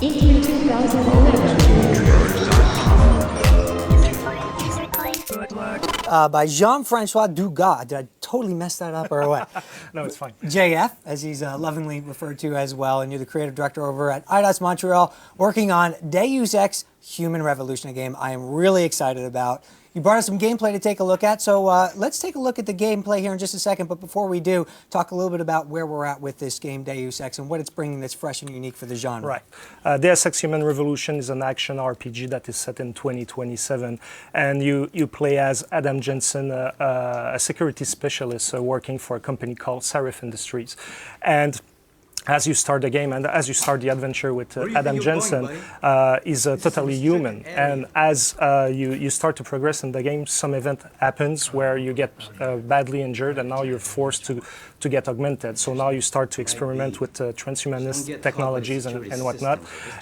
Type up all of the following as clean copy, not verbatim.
in 2011. By Jean-Francois Dugas. Did I totally mess that up or what? No, it's fine. JF, as he's lovingly referred to as well, and you're the creative director over at IDOS Montreal, working on Deus Ex Human Revolution, a game I am really excited about. You brought us some gameplay to take a look at, so let's take a look at the gameplay here in just a second, but before we do, talk a little bit about where we're at with this game, Deus Ex, and what it's bringing that's fresh and unique for the genre. Right. Deus Ex Human Revolution is an action RPG that is set in 2027, and you play as Adam Jensen, a security specialist working for a company called Serif Industries. And as you start the game and as you start the adventure with Adam Jensen, is totally human. And as you start to progress in the game, some event happens where you get badly injured, and now you're forced to get augmented. So now you start to experiment with transhumanist technologies and whatnot.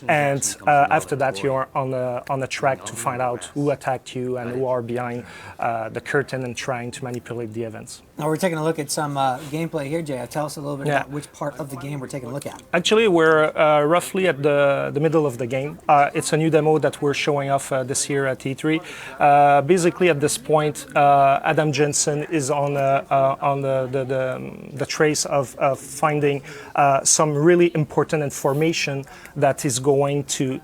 And after that, you're on a track to find out who attacked you and who are behind the curtain and trying to manipulate the events. Now we're taking a look at some gameplay here, Jay. Tell us a little bit about which part of the game we're taking a look at. Actually, we're roughly at the middle of the game. It's a new demo that we're showing off this year at E3. Basically, at this point, Adam Jensen is on the trace of finding some really important information that is going to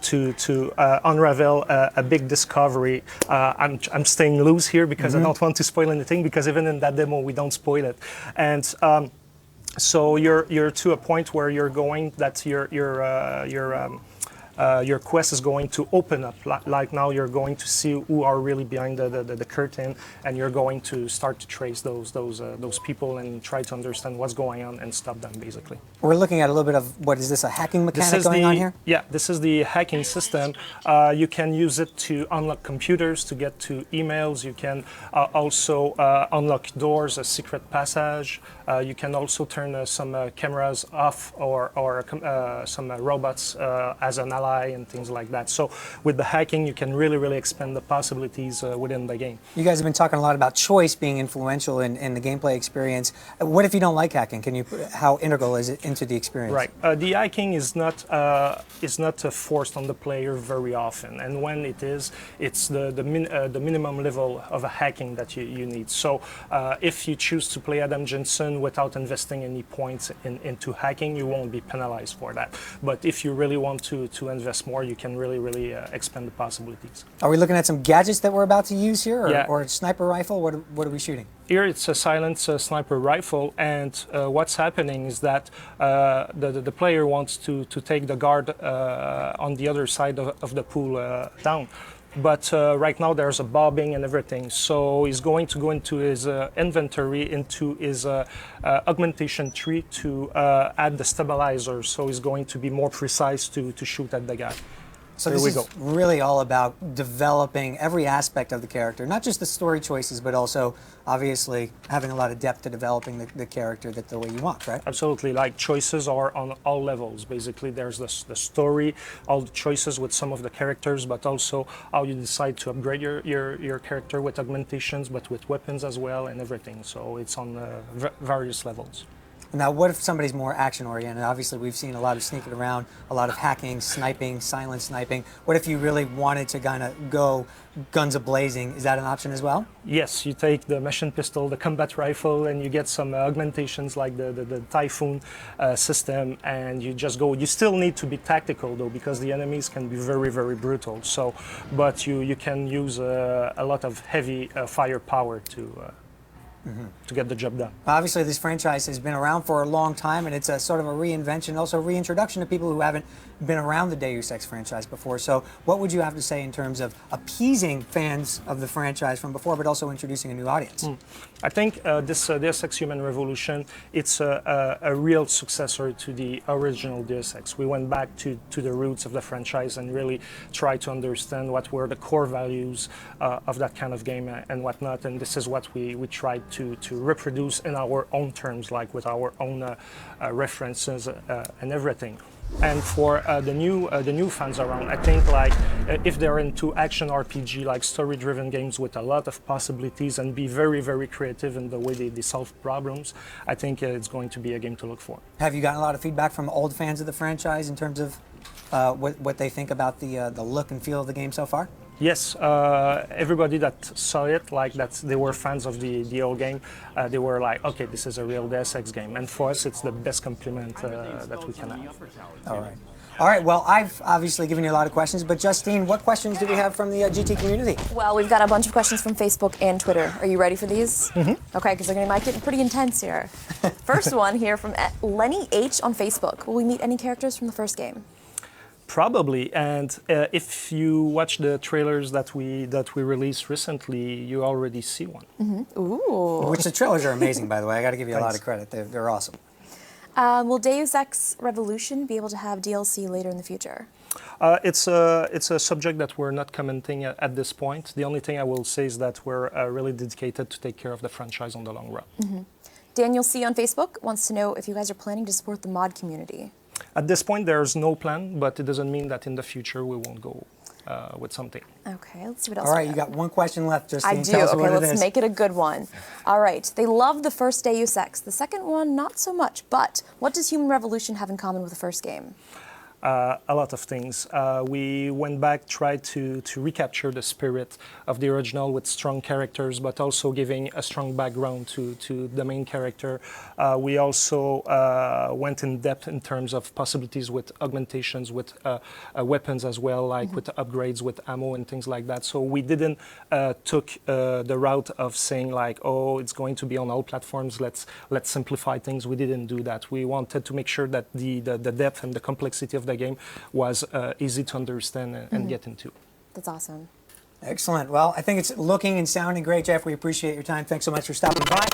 unravel a big discovery. I'm staying loose here because I don't want to spoil anything, because even in that demo we don't spoil it. And so you're to a point where you're going that your quest is going to open up. Like now, you're going to see who are really behind the curtain, and you're going to start to trace those people and try to understand what's going on and stop them, basically. We're looking at a little bit of, what is this, a hacking mechanic going on here? Yeah, this is the hacking system. You can use it to unlock computers, to get to emails. You can also unlock doors, a secret passage. You can also turn some cameras off, or some robots as an ally and things like that. So with the hacking, you can really expand the possibilities within the game. You guys have been talking a lot about choice being influential in the gameplay experience. What if you don't like hacking? How integral is it into the experience? Right. The hacking is not forced on the player very often, and when it is, it's the minimum level of a hacking that you need. So if you choose to play Adam Jensen without investing any points into hacking, you won't be penalized for that. But if you really want to invest more, you can really expand the possibilities. Are we looking at some gadgets that we're about to use here, Yeah. or a sniper rifle? What are we shooting? Here it's a silent sniper rifle, and what's happening is that the player wants to take the guard on the other side of the pool down. But right now there's a bobbing and everything, so he's going to go into his inventory, into his augmentation tree to add the stabilizer, so he's going to be more precise to shoot at the guy. So this is really all about developing every aspect of the character, not just the story choices, but also obviously having a lot of depth to developing the character the way you want, right? Absolutely. Like, choices are on all levels. Basically, there's the story, all the choices with some of the characters, but also how you decide to upgrade your character with augmentations, but with weapons as well, and everything. So it's on various levels. Now, what if somebody's more action-oriented? Obviously, we've seen a lot of sneaking around, a lot of hacking, sniping, silent sniping. What if you really wanted to kind of go guns a-blazing? Is that an option as well? Yes, you take the machine pistol, the combat rifle, and you get some augmentations like the Typhoon system, and you just go. You still need to be tactical, though, because the enemies can be very brutal. So, but you can use a lot of heavy firepower to get the job done. Obviously, this franchise has been around for a long time, and it's a sort of a reinvention, also reintroduction to people who haven't been around the Deus Ex franchise before. So what would you have to say in terms of appeasing fans of the franchise from before, but also introducing a new audience? I think this Deus Ex Human Revolution, it's a real successor to the original Deus Ex. We went back to the roots of the franchise and really tried to understand what were the core values of that kind of game and whatnot, and this is what we tried to reproduce in our own terms, like with our own references and everything. And for the new fans around, I think if they're into action RPG, like story-driven games with a lot of possibilities and be very creative in the way they solve problems, I think it's going to be a game to look for. Have you gotten a lot of feedback from old fans of the franchise in terms of what they think about the look and feel of the game so far? Yes, everybody that saw it, like that, they were fans of the old game. They were like, okay, this is a real Deus Ex game, and for us, it's the best compliment that we can have. All right. All right, well, I've obviously given you a lot of questions, but Justine, what questions do we have from the GT community? Well, we've got a bunch of questions from Facebook and Twitter. Are you ready for these? Mm-hmm. Okay, because they're might get pretty intense here. First one here from Lenny H on Facebook. Will we meet any characters from the first game? Probably, and if you watch the trailers that we released recently, you already see one. Mm-hmm. Ooh. Which the trailers are amazing, by the way. I got to give you a lot Thanks. of credit. They're awesome. Will Deus Ex Revolution be able to have DLC later in the future? It's a subject that we're not commenting at this point. The only thing I will say is that we're really dedicated to take care of the franchise on the long run. Mm-hmm. Daniel C. on Facebook wants to know if you guys are planning to support the mod community. At this point, there's no plan, but it doesn't mean that in the future we won't go with something. Okay, let's see what else. All right, you got one question left, Justine. I do. Tell us Okay, what it let's is. make it a good one. All right, they love the first Deus Ex. The second one, not so much. But what does Human Revolution have in common with the first game? A lot of things. We went back, tried to recapture the spirit of the original with strong characters, but also giving a strong background to the main character. We also went in depth in terms of possibilities with augmentations, with weapons as well, like with upgrades, with ammo and things like that. So we didn't took the route of saying like, oh, it's going to be on all platforms. Let's simplify things. We didn't do that. We wanted to make sure that the depth and the complexity of the game was easy to understand and get into. That's awesome. Excellent. Well, I think it's looking and sounding great, Jeff. We appreciate your time. Thanks so much for stopping by.